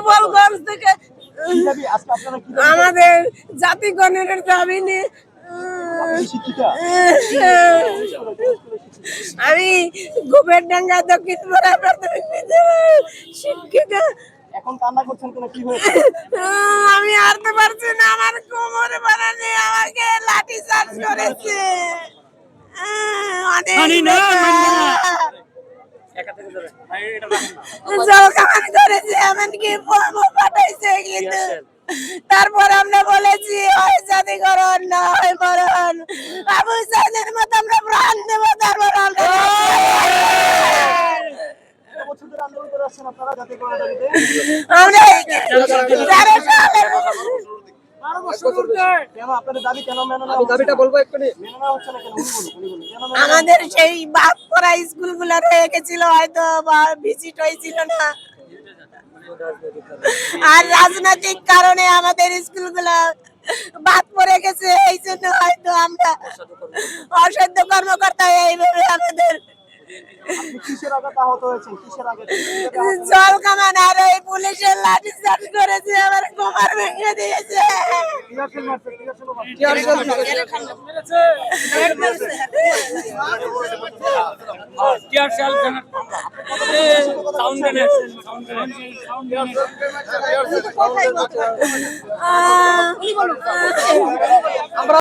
গোপালগঞ্জ থেকে আমাদের জাতি গণের দাবি নিয়ে আমি গোবেরডাঙ্গা দক্ষিণ পাড়া প্রাথমিক বিদ্যালয়ের শিক্ষিকা। এখন কান্না করছেন কেন, কি হয়েছে? আমি হারতে পারছি না, আমার কোমরে বানানে আমাকে লাঠি চার্জ করেছে। জলকামান করেছে, এমনকি বোমা পাঠাইছে। কিন্তু তারপর আমরা বলেছি হয় জাতিকরণ না হয় মরণ। আবু সাইদের মতো আমরা প্রাণ দেব। তারপর আমরা আমাদের সেই বাপ করা স্কুল গুলা রয়ে গেছিল, হয়তো ভিজিট হয়েছিল না, আর রাজনৈতিক কারণে আমাদের স্কুলগুলো বাদ পড়ে গেছে। এই জন্য হয়তো আমরা অসাধ্য কর্মকর্তা এইভাবে আমাদের জল কামান আর ওই পুলিশের লাঠি চার্জ করেছে, আমার কোমর ভেঙে দিয়েছে। আমরা